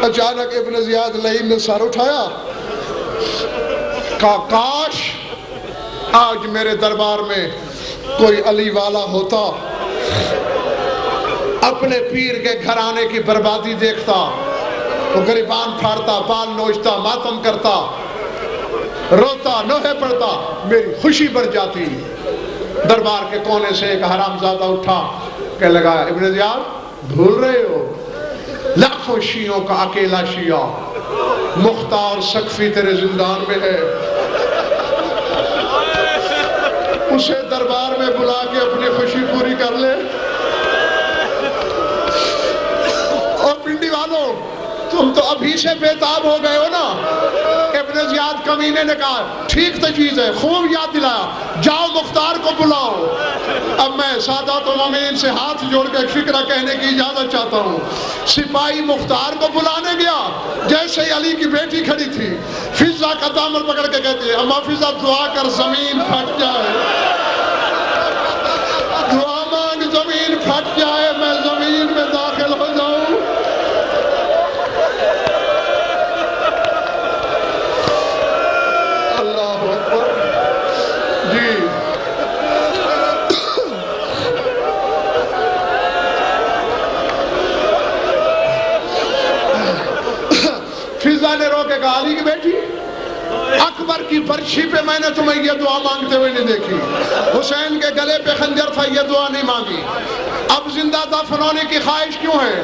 اچانک ابن زیاد لعین نے سر اٹھایا، کہا کاش آج میرے دربار میں کوئی علی والا ہوتا، اپنے پیر کے گھرانے کی بربادی دیکھتا، وہ گریبان پھاڑتا، بال نوچتا، ماتم کرتا۔ روتا نوحے پڑتا میری خوشی بڑھ جاتی. دربار کے کونے سے ایک حرام زادہ اٹھا کہنے لگا ابن زیاد بھول رہے ہو لاکھوں شیعوں کا اکیلا شیعہ مختار سقفی تیرے زندان میں ہے, اسے دربار میں بلا کے اپنی خوشی پوری کر لے. اور پنڈی والوں تم تو ابھی سے بےتاب ہو گئے ہو نا. ابن زیاد کمینے نے کہا ٹھیک تو چیز ہے, خوب یاد دلایا, جاؤ مختار کو بلاؤ. اب میں سادات المومنین سے ہاتھ جوڑ کے فکرہ کہنے کی اجازت چاہتا ہوں. سپاہی مختار کو بلانے گیا, جیسے ہی علی کی بیٹی کھڑی تھی فضا کا دامن پکڑ کے کہتی ہے اما فضا دعا کر زمین پھٹ جائے, دعا مانگ زمین پھٹ جائے میں زمین میں داخل ہو جاؤں. اللہ اکبر. جی فضا نے رو کے کہا علی کی بیٹی اکبر کی برچھی پہ میں نے تمہیں یہ دعا مانگتے ہوئے نہیں دیکھی, حسین کے گلے پہ خنجر تھا یہ دعا نہیں مانگی, اب زندہ دفن ہونے کی خواہش کیوں ہے؟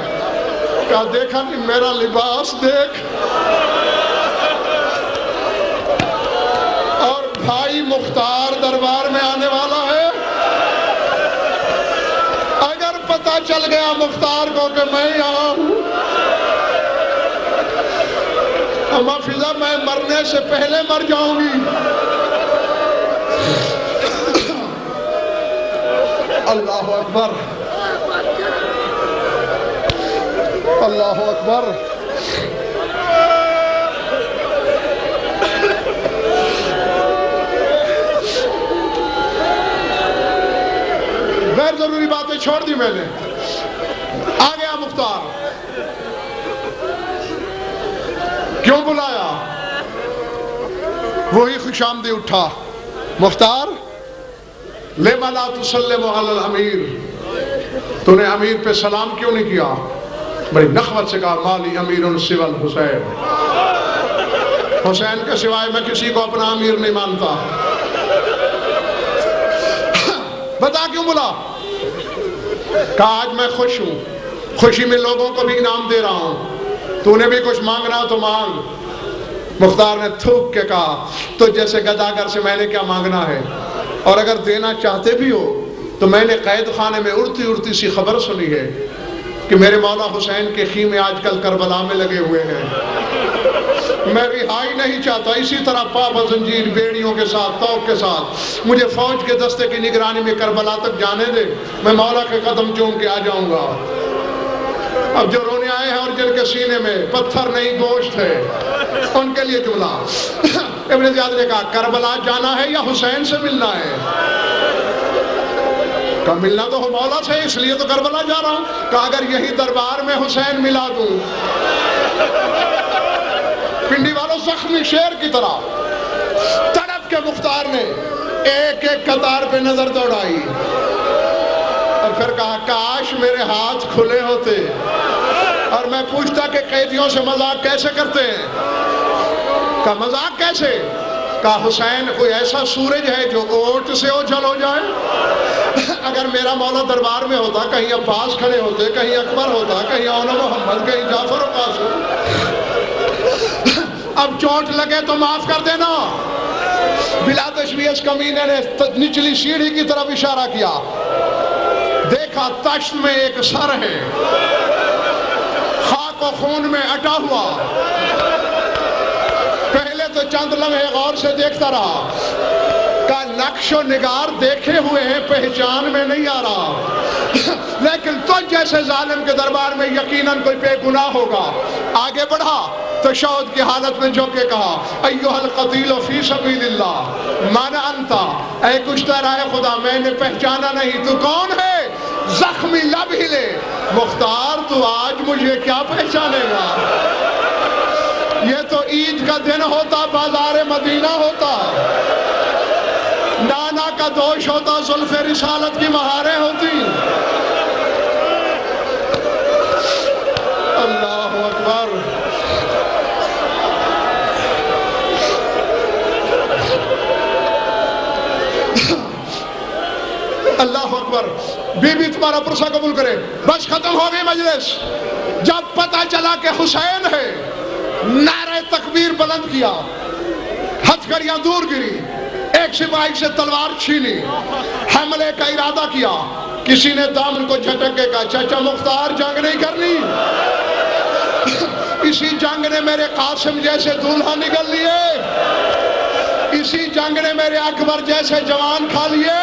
کہا دیکھا نہیں میرا لباس دیکھ, اور بھائی مختار دربار میں آنے والا ہے, اگر پتہ چل گیا مختار کو کہ میں یہاں ہوں, اما فضا میں مرنے سے پہلے مر جاؤں گی. اللہ اکبر اللہ اکبر. غیر ضروری باتیں چھوڑ دی میں نے, آ گیا مختار. کیوں بلایا؟ وہی خوش آمدی اٹھا, مختار لما لا تسلم علی الامیر, تو نے امیر پہ سلام کیوں نہیں کیا؟ بڑی نخوت سے کہا مالی امیر سوى الحسین, حسین کے سوائے میں کسی کو اپنا امیر نہیں مانتا. بتا کیوں بلا؟ کہا آج میں خوش ہوں, خوشی میں لوگوں کو بھی انعام دے رہا ہوں, تو نے بھی کچھ مانگنا تو مانگ. مختار نے تھوک کے کہا تو جیسے گداگر سے میں نے کیا مانگنا ہے, اور اگر دینا چاہتے بھی ہو تو میں نے قید خانے میں اڑتی اڑتی سی خبر سنی ہے کہ میرے مولا حسین کے خیمے آج کل کربلا میں لگے ہوئے ہیں, میں رہائی نہیں چاہتا, اسی طرح پا بزنجیر بیڑیوں کے ساتھ توق کے ساتھ مجھے فوج کے دستے کی نگرانی میں کربلا تک جانے دے, میں مولا کے قدم چوم کے آ جاؤں گا. اب جو رونے آئے ہیں اور جن کے سینے میں پتھر نہیں گوشت ہے ان کے لیے جملہ. ابن زیاد نے کہا کربلا جانا ہے یا حسین سے ملنا ہے؟ کہا ملنا تو مولا سے, اس لیے تو کربلا جا رہا ہوں. کہا اگر یہی دربار میں حسین ملا دوں. پنڈی والوں زخمی شیر کی طرح تڑپ کے مختار نے ایک ایک قطار پہ نظر دوڑائی اور پھر کہا کاش میرے ہاتھ کھلے ہوتے اور میں پوچھتا کہ قیدیوں سے مذاق کیسے کرتے ہیں. کہا مذاق کیسے؟ کہا حسین کوئی ایسا سورج ہے جو اوٹ سے اوجھل ہو جائے. اگر میرا مولا دربار میں ہوتا, کہیں عباس کھڑے ہوتے, کہیں اکبر ہوتا, کہیں اولا محمد, کہیں جعفر و قاسم, اب چوٹ لگے تو معاف کر دینا. بلا تشویش کمینے نے نچلی سیڑھی کی طرف اشارہ کیا, دیکھا تشت میں ایک سر ہے خاک و خون میں اٹا ہوا. پہلے تو چند لمحے غور سے دیکھتا رہا, کا نقش و نگار دیکھے ہوئے ہیں, پہچان میں نہیں آ رہا, لیکن تو جیسے ظالم کے دربار میں یقیناً کوئی بے گناہ ہوگا. آگے بڑھا تو شہد کی حالت میں جو کہ کہا ایوہ القتیل فی سبیل اللہ من انتا, اے کشتہ راہ خدا میں نے پہچانا نہیں, تو کون ہے؟ زخمی لب ہلے, مختار تو آج مجھے کیا پہچانے گا؟ یہ تو عید کا دن ہوتا, بازار مدینہ ہوتا, نانا کا دوش ہوتا, زلف رسالت کی مہاریں ہوتی. اللہ اکبر. بی بی تمہارا پرسہ قبول کرے. بس ختم ہو گئی مجلس. جب پتہ چلا کہ حسین ہے، نعرہ تکبیر بلند کیا، ہتھکڑیاں دور گری، ایک سپاہی سے تلوار چھینی، حملے کا ارادہ کیا. کسی نے دامن کو جھٹک کے کہا چچا مختار جنگ نہیں کرنی. اسی جنگ نے میرے قاسم جیسے دولہا نکل لیے، اسی جنگ نے میرے اکبر جیسے جوان کھا لیے.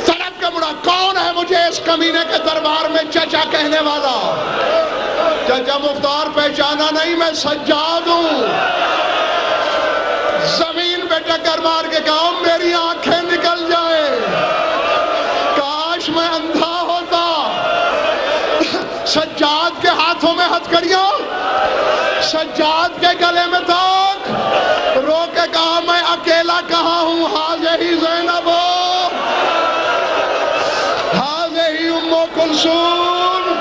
تڑپ کے مڑا کون ہے مجھے اس کمینے کے دربار میں چچا کہنے والا؟ چچا مختار پہچانا نہیں، میں سجاد ہوں. زمین پہ ٹکر مار کے کہا میری آنکھیں نکل جائیں، کاش میں اندھا ہوتا. سجاد کے ہاتھوں میں ہتھکڑیاں، سجاد کے گلے میں تاک، رو کے کہا میں اکیلا کہاں ہوں. ہاذہ زینب، ہاذہ ام کلثوم.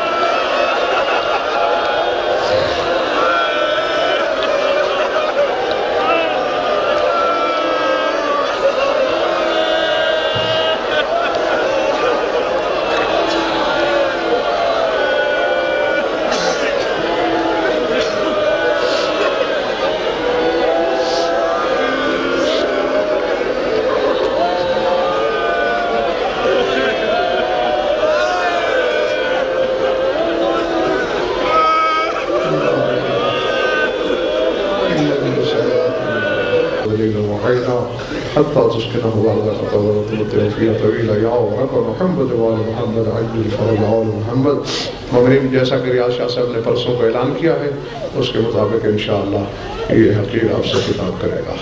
حتى تسكنه أرضك وتمتع فيها طويلا يا رب محمد وآل محمد عجل فرج آل محمد. مغرب جیسا کہ ریاض شاہ صاحب نے پرسوں کو اعلان کیا ہے، اس کے مطابق انشاءاللہ یہ حقیر آپ سے خطاب کرے گا.